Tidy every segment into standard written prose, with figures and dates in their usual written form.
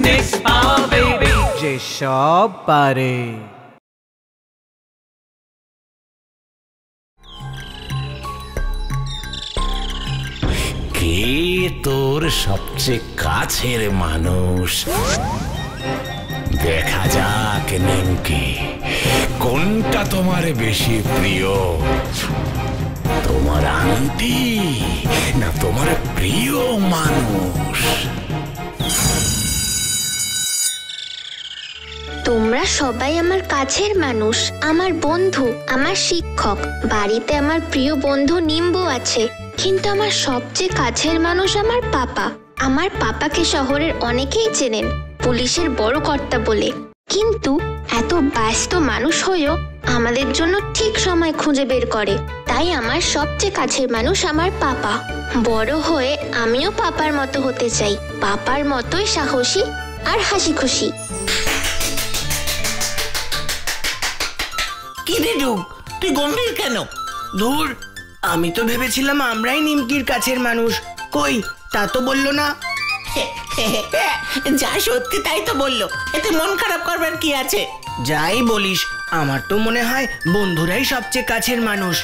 Next power baby যে সব পারে। কে তোর সবচেয়ে কাছের মানুষ? দেখা যাক নিমকি, কোনটা তোমার বেশি প্রিয়, তোমার আন্টি না তোমার প্রিয় মানুষ? তোমরা সবাই আমার কাছের মানুষ, আমার বন্ধু, আমার শিক্ষক। বাড়িতে আমার প্রিয় বন্ধু নিম্বু আছে, কিন্তু আমার সবচেয়ে কাছের মানুষ আমার পাপা। আমার পাপাকে শহরের অনেকেই চেনেন পুলিশের বড় কর্তা বলে, কিন্তু এত ব্যস্ত মানুষ হয়েও আমাদের জন্য ঠিক সময় খুঁজে বের করে। তাই আমার সবচেয়ে কাছের মানুষ আমার পাপা। বড় হয়ে আমিও পাপার মতো হতে চাই, পাপার মতোই সাহসী আর হাসি খুশি। কি রে যুগ, তুই গম্ভীর কেন? ধুর, আমি তো ভেবেছিলাম আমরাই নিমকির কাছের মানুষ। কই, তা তো বললো না। যা সত্যি তাই তো বললো, এতে মন খারাপ করবার কি আছে? যাই বলিস, আমার তো মনে হয় বন্ধুরাই সবচেয়ে কাছের মানুষ।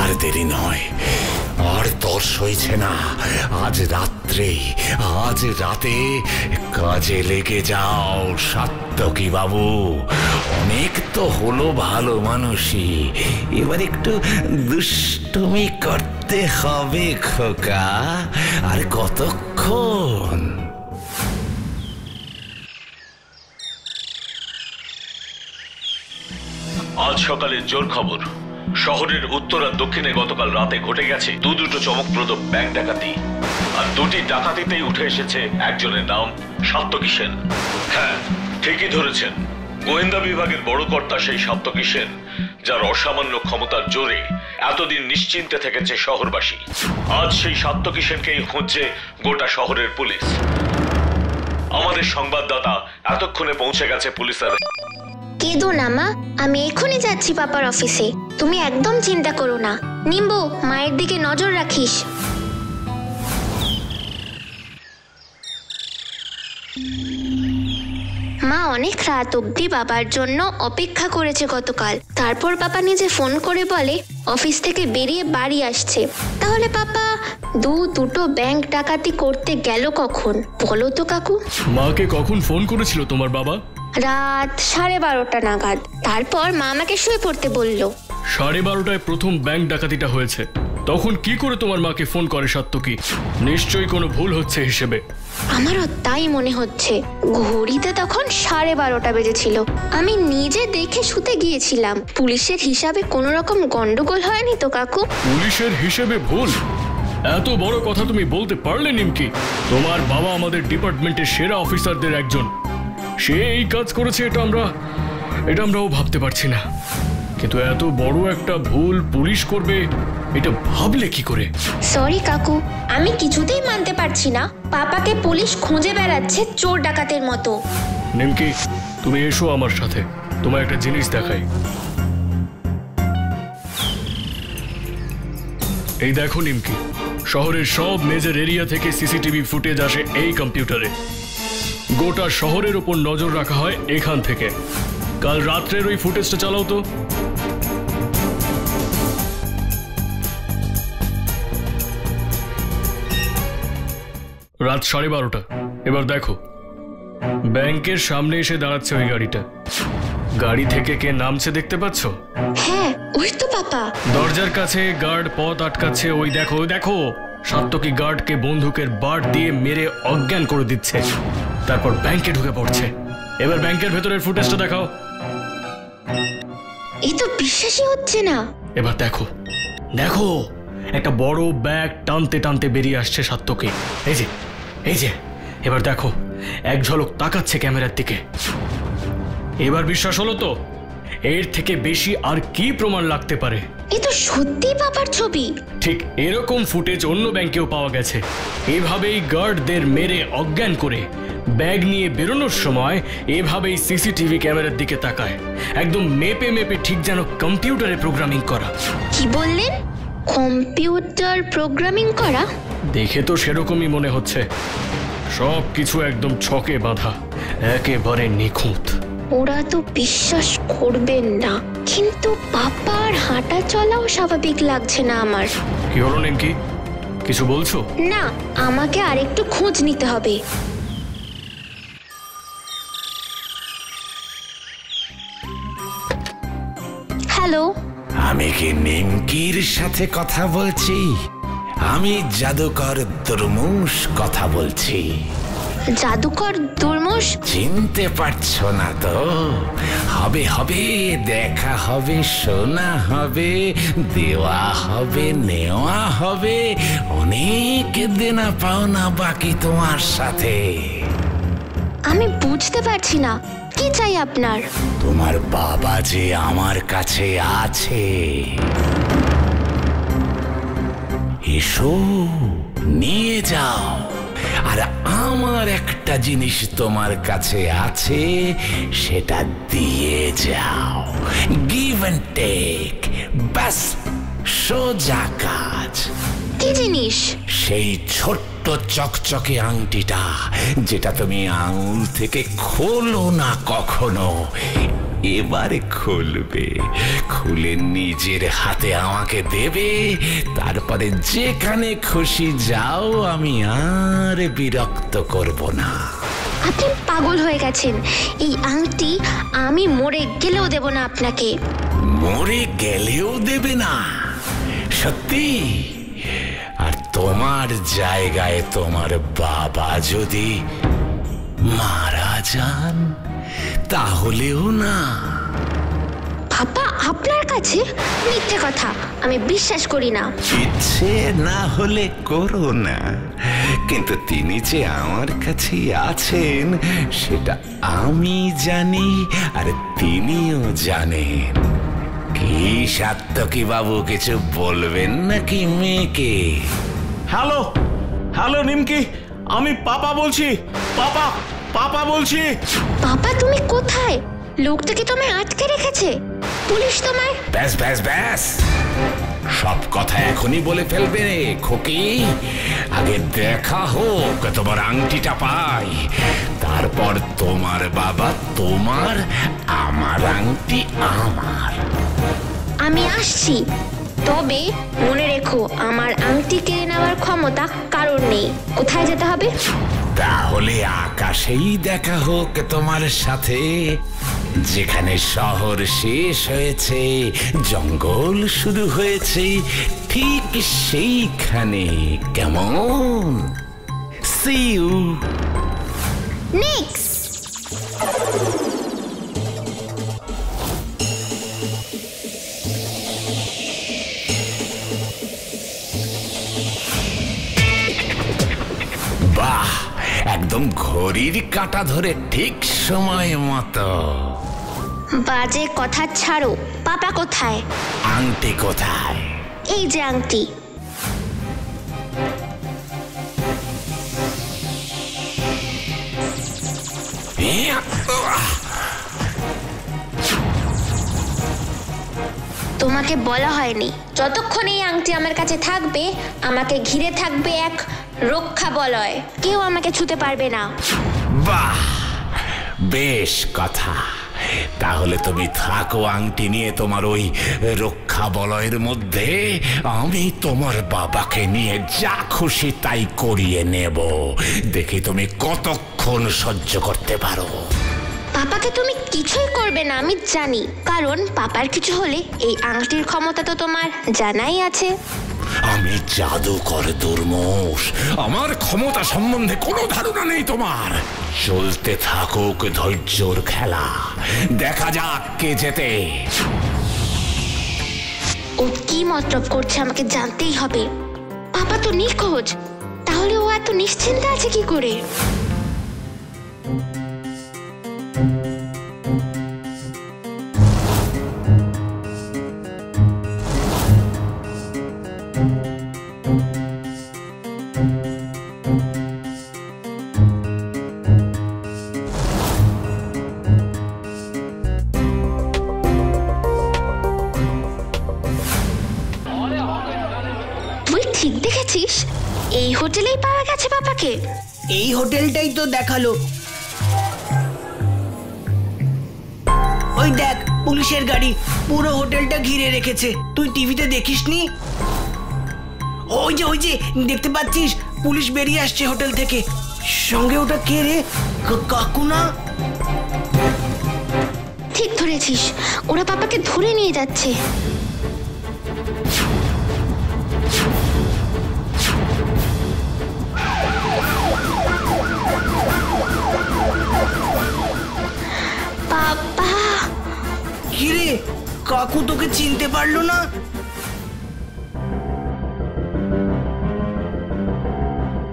আর দেরি নয়, আর তর সইছে না। আজ রাতে কাজে লেগে যাও সাত্তকী বাবু। অনেক তো হলো ভালো মানুষই, এবার একটু দুষ্টুমি করতে হবে খোকা। আর কতক্ষণ? আজ সকালে জোর খবর, শহরের উত্তর আর দক্ষিণে গতকাল রাতে ঘটে গেছে দুটো চমকপ্রদ ব্যাংক ডাকাতি। আর দুটি ডাকাতিতেই উঠে এসেছে একজনের নাম সাত্তকী সেন। হ্যাঁ, ঠিকই ধরেছেন, গোয়েন্দা বিভাগের বড় কর্তা সেই সাত্তকী সেন, যার অসামান্য ক্ষমতার জোরে এতদিন নিশ্চিন্তে থেকেছে শহরবাসী। আজ সেই সাত্তকী সেনকেই খুঁজছে গোটা শহরের পুলিশ। আমাদের সংবাদদাতা এতক্ষণে পৌঁছে গেছে পুলিশের। কেঁদো না মা, আমি এক্ষুনি যাচ্ছি পাপার অফিসে। তুমি একদম চিন্তা করো না। নিম্বু, মায়ের দিকে নজর রাখিস। মা অনেক রাত অবধি বাবার জন্য অপেক্ষা করেছে গতকাল। তারপর পাপা নিজে ফোন করে বলে অফিস থেকে বেরিয়ে বাড়ি আসছে। তাহলে পাপা দুটো ব্যাংক ডাকাতি করতে গেল কখন বলো তো কাকু? মাকে কখন ফোন করেছিল তোমার বাবা? রাত 12:30 নাগাদ। তারপর মা আমাকে শুয়ে পড়তে বললো। 12:30টায় প্রথম ব্যাংক ডাকাতিটা হয়েছে, তখন কি করে তোমার মাকে ফোন করে সাত্তকী? নিশ্চয়ই কোনো ভুল হচ্ছে হিসেবে। আমারও তাই মনে হচ্ছে। ঘড়িতে তখন 12:30 বেজেছিল। আমি নিজে দেখে শুতে গিয়েছিলাম। পুলিশের হিসাবে কোনো রকম গন্ডগোল হয়নি তো কাকু? পুলিশের হিসেবে ভুল? এত বড় কথা তুমি বলতে পারলে নিমকি? তোমার বাবা আমাদের ডিপার্টমেন্টের সেরা অফিসারদের একজন, সে এই কাজ করেছে এটা আমরাও ভাবতে পারছি না। কিন্তু এত বড় একটা ভুল পুলিশ করবে এটা ভাবলে কি করে? সরি কাকু, আমি কিছুতেই মানতে পারছি না পাপাকে পুলিশ খুঁজে বেড়াচ্ছে চোর ডাকাতের মতো। নিমকি, তুমি এসো আমার সাথে, তোমার একটা জিনিস দেখাই। এই দেখো নিমকি, শহরের সব মেজর এরিয়া থেকে সিসিটিভি ফুটেজ আসে এই কম্পিউটারে। গোটা শহরের উপর নজর রাখা হয় এখান থেকে। কাল রাত্রের ওই ফুটেজটা চালাও তো। রাত 12:30। এবার দেখো, ব্যাংকের সামনে এসে দাঁড়াচ্ছে ওই গাড়িটা। গাড়ি থেকে কে নামছে দেখতে পাচ্ছ? হ্যাঁ, ওই তো পাপা। দরজার কাছে গার্ড পথ আটকাচ্ছে। ওই দেখো, ওই দেখো, সাত্তকী গার্ডকে বন্দুকের বাট দিয়ে মেরে অজ্ঞান করে দিচ্ছে, তারপর ব্যাংকে ঢুকে পড়ছে। এবার ব্যাংকের ভেতরের ফুটেজটা দেখাও। এই তো বিশ্বাসই হচ্ছে না। এবার দেখো, দেখো, একটা বড় ব্যাগ টানতে টানতে বেরিয়ে আসছে সাত্তকী। এই যে, এই যে, এবার দেখো, এক ঝলক তাকাচ্ছে ক্যামেরার দিকে। এবার বিশ্বাস হলো তো? এর থেকে বেশি আর কি প্রমাণ লাগতে পারে? এ তো সত্যি পাপার ছবি। ঠিক এরকম ফুটেজ অন্য ব্যাংকেও পাওয়া গেছে। এভাবেই গার্ডদের মেরে অজ্ঞান করে ব্যাগ নিয়ে বেরোনোর সময় এভাবেই সিসিটিভি ক্যামেরার দিকে তাকায়, একদম মেপে মেপে, ঠিক যেন কম্পিউটারে প্রোগ্রামিং করা। কি বললেন? কম্পিউটার প্রোগ্রামিং করা? দেখে তো সেরকমই মনে হচ্ছে। সব কিছু একদম ছকে বাঁধা, একেবারে নিখুঁত। ওরা তো বিশ্বাস করবেন না, কিন্তু পাপার হাঁটা চলাও স্বাভাবিক লাগছে না আমার। কি হলো নিমকি, কিছু বলছো? না, আমাকে আরেকটু খোঁজ নিতে হবে। হ্যালো, আমি কি নিমকির সাথে কথা বলছি? আমি জাদুকর দুর্মুষ কথা বলছি। জাদুকর দুর্মুষ? চিনতে পারছো না তো? হবে হবে, দেখা হবে, শোনা হবে, দেওয়া হবে, নেওয়া হবে, অনেক দেনা পাওনা বাকি তোমার সাথে। আমি বুঝতে পারছি না, কি চাই আপনার? তোমার বাবা যে আমার কাছে আছে। এসো, নিয়ে যাও। আর আমার একটা জিনিস তোমার কাছে আছে, সেটা দিয়ে যাও। গিভ অ্যান্ড টেক, ব্যাস, সোজা কাজ। কি জিনিস? সেই ছোট্ট চকচকে আংটিটা, যেটা তুমি আঙুল থেকে খোলো না কখনো, এবারে খুলবে। খুলে নিজের হাতে আমাকে দেবে, তারপরে যেখানে খুশি যাও, আমি আর বিরক্ত করব না। আপনি পাগল হয়ে গেছেন। এই আংটি আমি মরে গেলেও দেব না আপনাকে। মরে গেলেও দেবে না? সত্যি? আর তোমার জায়গায় তোমার বাবা যদি মারা যান, তাহলেও না? পাপা আপনার কাছে? মিথ্যে কথা, আমি বিশ্বাস করি না। ইচ্ছে না হলে করো না, কিন্তু তিনি যে আমার কাছে আছেন সেটা আমি জানি, আর তিনিও জানেন। কি সাত্তকী বাবু, কিছু বলবেন নাকি মেয়েকে? হ্যালো, হ্যালো নিমকি, আমি পাপা বলছি। পাপা, পাপা বলছি। পাপা তুমি কোথায়? লোকটাকে তোমায় আটকে রেখেছে, পুলিশ তোমায়। ব্যাস ব্যাস ব্যাস, সব কথা এখনই বলে ফেলবে রে খোকি। আগে দেখা হোক, তোমার আংটিটা পাই, তারপর তোমার বাবা তোমার, আমার আংটি আমার। আমি আসছি, তবে মনে রেখো আমার আংটি কেড়ে নেওয়ার ক্ষমতা কারোর নেই। কোথায় যেতে হবে? তাহলে আকাশেই দেখা হোক তোমার সাথে, যেখানে শহর শেষ হয়েছে, জঙ্গল শুরু হয়েছে, ঠিক সেইখানে। কেমন? See you next. বাহ, একদম ঘড়ির কাঁটা ধরে ঠিক সময় মতো। বাজে কথা ছাড়ো, পাপা কোথায়? আংটি কোথায়? এই যে আংটি। তোমাকে বলা হয়নি, যতক্ষণ এই আংটি আমার কাছে থাকবে আমাকে ঘিরে থাকবে এক রক্ষা বলয়, কেউ আমাকে ছুতে পারবে না। বাহ, বেশ কথা। তাহলে তুমি থাকো আংটি নিয়ে তোমার ওই রক্ষা বলয়ের মধ্যে। আমি তোমার বাবাকে নিয়ে যা খুশি তাই করিয়ে নেব। দেখি তুমি কতক্ষণ সহ্য করতে পারো। পাপাকে তুমি কিছুই করবে না আমি জানি, কারণ পাপার কিছু হলে এই আংটির ক্ষমতা তো তোমার জানাই আছে। আমি জাদুকর দুর্মুষ, আমার ক্ষমতা সম্বন্ধে কোনো ধারণা নেই তোমার। চলতে থাকুক ধৈর্যর খেলা, দেখা যাক কে জেতে। ও কি মতলব করছে আমাকে জানতেই হবে। পাপা তো নিখোঁজ, তাহলে ও এত নিশ্চিন্তে আছে কি করে? ঠিক দেখেছিস, এই হোটেলেই পাওয়া গেছে পাপাকে। এই হোটেলটাই তো দেখালো। ওই দেখ পুলিশের গাড়ি, পুরো হোটেলটা ঘিরে রেখেছে। তুই টিভিতে দেখিসনি? ওই যে দেখতে পাচ্ছিস, পুলিশ বেরিয়ে আসছে হোটেল থেকে। সঙ্গে ওটা কে রে? কাকু না? ঠিক ধরেছিস, ওরা পাপাকে ধরে নিয়ে যাচ্ছে। পাপা, কি রে, কাকু তোকে চিনতে পারলো না?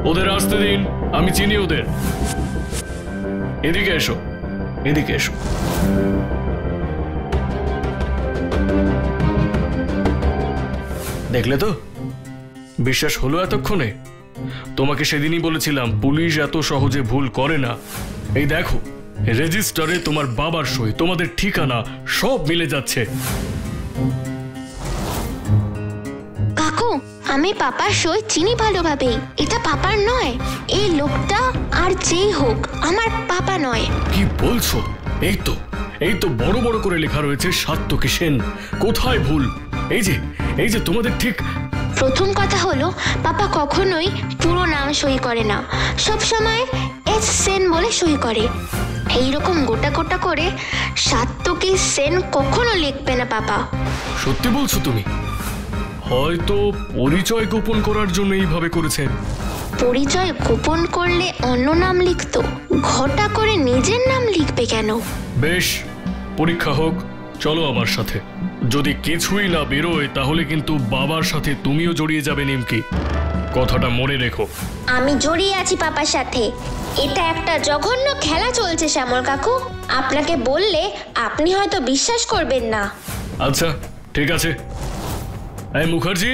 ওদের আসতে দিন, আমি চিনি ওদের। এদিকে এসো, এদিকে এসো। দেখলে তো, বিশ্বাস হলো এতক্ষণে? তোমাকে সেদিনই বলেছিলাম পুলিশ এত সহজে ভুল করে না। এই দেখো, রেজিস্টারে তোমার বাবার সই, তোমাদের ঠিকানা সব মিলে যাচ্ছে। কাকু, আমি পাপার সই চিনি ভালোভাবে। এটা পাপার নয়। এই লোকটা আর যেই হোক আমার পাপা নয়। কি বলছো? এই তো বড় বড় করে লেখা রয়েছে সাত্তকী সেন। কোথায় ভুল? এই যে তোমাদের ঠিক। প্রথম কথা হলো, পাপা কখনোই পুরো নাম সই করে না, সব সময় এস সেন বলে সই করে। এইরকম গোটা গোটা করে সাত্তকী সেন কখনো লিখবে না পাপা। সত্যি বলছো তুমি? হয়তো পরিচয় গোপন করার জন্য এইভাবে করেছেন। পরিচয় গোপন করলে অন্য নাম লিখতো, ঘটা করে নিজের নাম লিখবে কেন? বেশ, পরীক্ষা হোক, চলো আমার সাথে। যদি কিছুই না বেরোয় তাহলে কিন্তু বাবার সাথে তুমিও জড়িয়ে যাবে নিমকি, কথাটা মনে রেখো। আমি জড়িয়ে আছি পাপার সাথে। এটা একটা জঘন্য খেলা চলছে শ্যামল কাকু। আপনাকে বললে আপনি হয়তো বিশ্বাস করবেন না। আচ্ছা ঠিক আছে। এই মুখার্জি,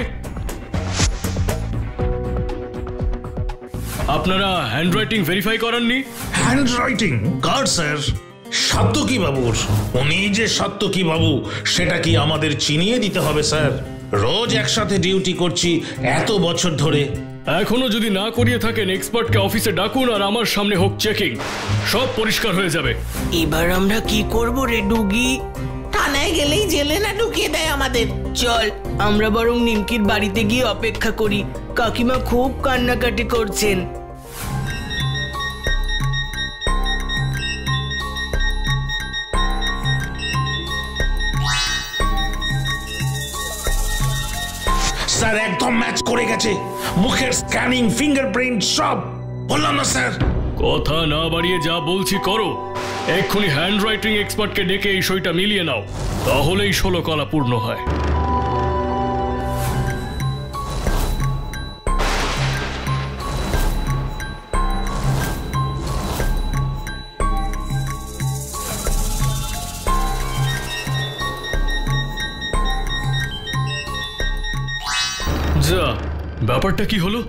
আপনারা হ্যান্ডরাইটিং ভেরিফাই করাননি? হ্যান্ডরাইটিং কার স্যার? সাত্তকী বাবুর। উনি যে সাত্তকী বাবু সেটা কি আমাদের চিনিয়ে দিতে হবে স্যার? রোজ একসাথে ডিউটি করছি এত বছর ধরে। এখনো যদি না করিয়ে থাকেন এক্সপার্টকে অফিসে ডাকুন আর আমার সামনে হোক চেকিং, সব পরিষ্কার হয়ে যাবে। এবার আমরা কি করব রে ডুগি? থানায় গেলেই জেলে না ঢুকিয়ে দেয় আমাদের। চল আমরা বরং নিমকির বাড়িতে গিয়ে অপেক্ষা করি। কাকিমা খুব কান্নাকাটি করছেন। স্যার একদম ম্যাচ করে গেছে, মুখের স্ক্যানিং, ফিঙ্গারপ্রিন্ট সব। বললাম না স্যার? কথা না বাড়িয়ে যা বলছি করো। এক্ষুনি হ্যান্ডরাইটিং এক্সপার্টকে ডেকে এই সইটা মিলিয়ে নাও, তাহলেই 16 কলা পূর্ণ হয়। যা, ব্যাপারটা কি হলো?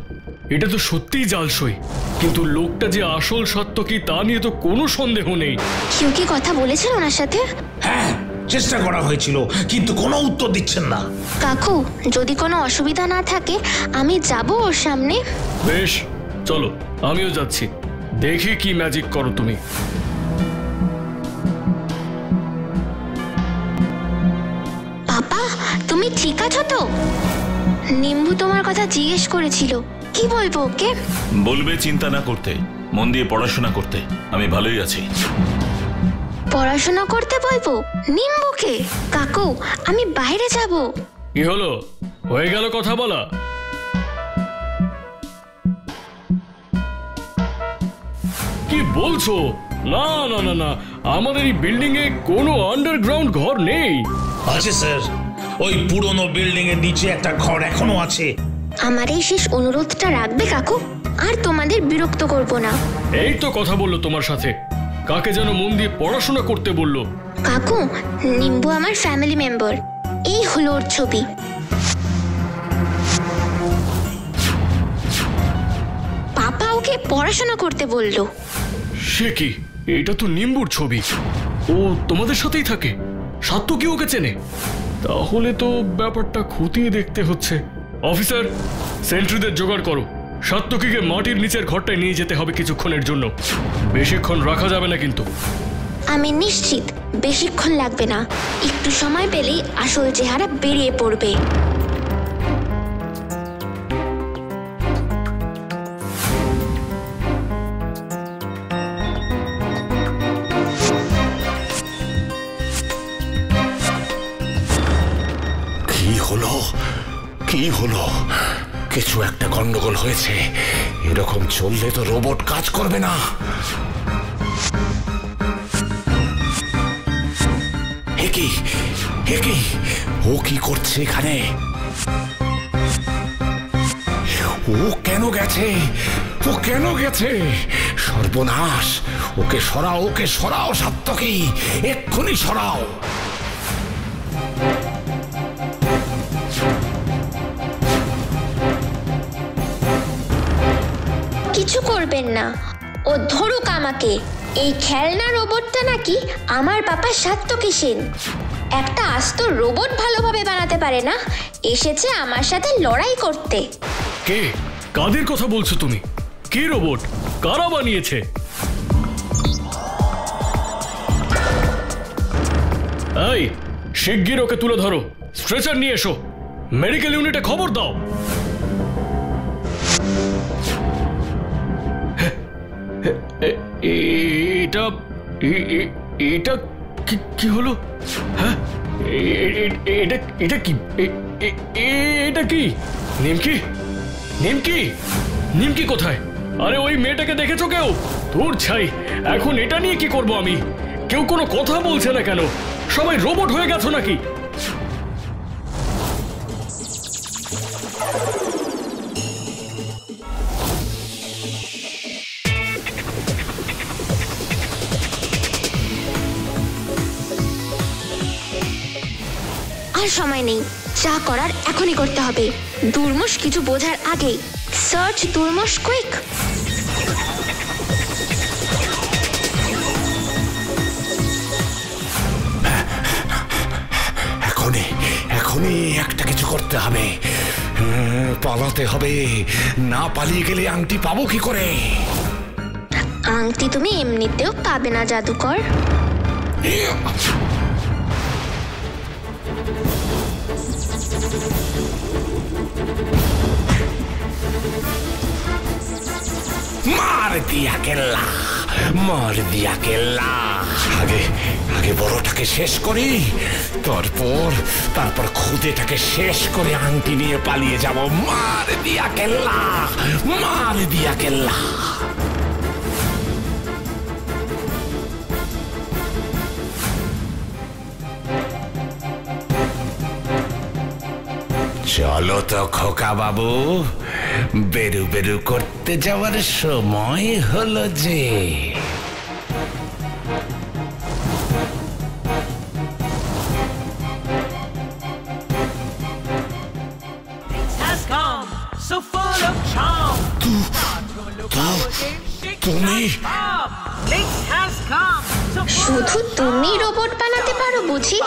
এটা তো সত্যিই জাল সই। কিন্তু লোকটা যে আসল সাত্তকী তা নিয়ে তো কোনো সন্দেহ নেই। কেউ কি কথা বলেছিল ওনার সাথে? হ্যাঁ, চেষ্টা করা হয়েছিল, কিন্তু কোনো উত্তর দিচ্ছেন না। কাকু, যদি কোনো অসুবিধা না থাকে আমি যাব ওর সামনে। বেশ, চলো, আমিও যাচ্ছি। দেখি কি ম্যাজিক করো তুমি। পাপা, তুমি ঠিক আছো তো? নিম্বু তোমার কথা জিজ্ঞেস করেছিল, কি বলবো ওকে? বলবে চিন্তা না করতে, মন দিয়ে পড়াশোনা করতে। আমি ভালোই আছি। পড়াশোনা করতে বলবো নিম্বুকে? কাকু, আমি বাইরে যাব। কি হলো, হয়ে গেল কথা বলা? কি বলছো? না না না না, আমাদের এই বিল্ডিং এ কোনো আন্ডারগ্রাউন্ড ঘর নেই। আছে স্যার, ওই পুরনো বিল্ডিং এর নিচে একটা ঘর এখনো আছে। আমার এই শেষ অনুরোধটা রাখবে কাকু? আর তোমাদের বিরক্ত করব না। এই তো কথা বললো তোমার সাথে, কাকে যেন মন দিয়ে পড়াশোনা করতে বললো। কাকু, নিম্বু আমার ফ্যামিলি মেম্বার। এই হলো ওর ছবি। পাপা ওকে পড়াশোনা করতে বললো। সে কি, এটা তো নিম্বুর ছবি। ও তোমাদের সাথেই থাকে? সাত্তকী ওকে চেনে? তাহলে তো ব্যাপারটা খতিয়ে দেখতে হচ্ছে। অফিসার, সেন্ট্রিদের জোগাড় করো। সাত্তকীকে মাটির নিচের ঘরটায় নিয়ে যেতে হবে কিছুক্ষণের জন্য। বেশিক্ষণ রাখা যাবে না কিন্তু। আমি নিশ্চিত বেশিক্ষণ লাগবে না। একটু সময় পেলেই আসল চেহারা বেরিয়ে পড়বে। কি হলো? কিছু একটা গন্ডগোল হয়েছে। এরকম চললে তো রোবট কাজ করবে না। ও কি করছে এখানে? ও কেন গেছে? সর্বনাশ! ওকে সরাও সাত্তকী, এক্ষুনি সরাও। কিছু করবেন না, ও ধরুক আমাকে। এই খেলনা রোবটটা নাকি আমার পাপা সাত্তকী সেন। একটা আস্ত রোবট ভালোভাবে বানাতে পারে না, এসেছে আমার সাথে লড়াই করতে। কে? কাদের কথা বলছো তুমি? কে রোবট? কারা বানিয়েছে? এই, শিগগির ওকে তুলে ধরো। স্ট্রেচার নিয়ে এসো। মেডিকেল ইউনিটে খবর দাও। এটা কি হলো? হ্যাঁ, এটা কি? নিমকি কোথায়? আরে ওই মেয়েটাকে দেখেছো কেউ? তোর ছাই, এখন এটা নিয়ে কি করব আমি? কেউ কোনো কথা বলছে না কেন? সবাই রোবট হয়ে গেছো নাকি? আর সময় নেই, যা করার এখনই করতে হবে। দুর্মুষ কিছু বোঝার আগেই। সার্চ দুর্মুষ কুইক। এখনই একটা কিছু করতে হবে। পালাতে হবে, না পালিয়ে গেলে আংটি পাবো কি করে? আংটি তুমি এমনিতেও পাবে না জাদুকর। মার দিয়া কেল্লা। আগে বড়টাকে শেষ করি, তারপর খুদেটাকে শেষ করে আংটি নিয়ে পালিয়ে যাব। মার দিয়া কেল্লা। চলো তো খোকা বাবু, বেরু করতে যাওয়ার সময় হলো যে। শুধু তুমি রোবট বানাতে পারো বুঝি?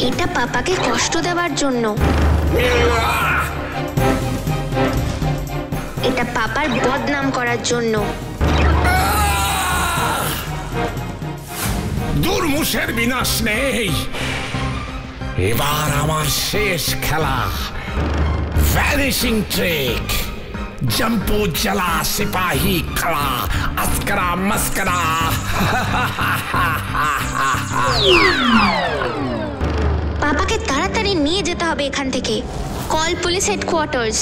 এটা পাপাকে কষ্ট দেওয়ার জন্য। এটা পাপার বদনাম করার জন্য। দুর্মুষের বিনাশ নেই, এবার আমার শেষ খেলা, ভ্যানিশিং ট্রিক। জম্পু জলা সিপাহী খড়া, আস্করা মস্করা। পাপাকে তাড়াতাড়ি নিয়ে যেতে হবে এখান থেকে। Call police headquarters.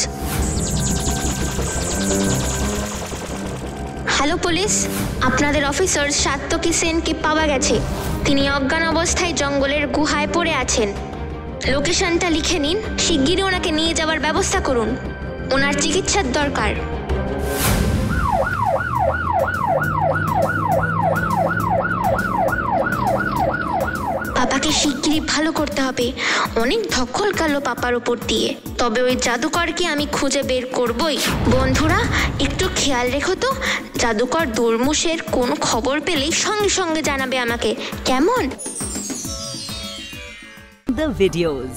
Hello police, আপনাদের অফিসার সাত্তকী সেনকে পাওয়া গেছে। তিনি অজ্ঞান অবস্থায় জঙ্গলের গুহায় পড়ে আছেন। লোকেশনটা লিখে নিন, শিগগিরই ওনাকে নিয়ে যাওয়ার ব্যবস্থা করুন, ওনার চিকিৎসার দরকার। পাপাকে শিগগিরই ভালো করতে হবে। অনেক ধকল গেল পাপার উপর দিয়ে, তবে ওই জাদুকরকে আমি খুঁজে বের করবই। বন্ধুরা একটু খেয়াল রেখো তো, জাদুকর দুর্মুষের কোনো খবর পেলেই সঙ্গে সঙ্গে জানাবে আমাকে, কেমন? The videos.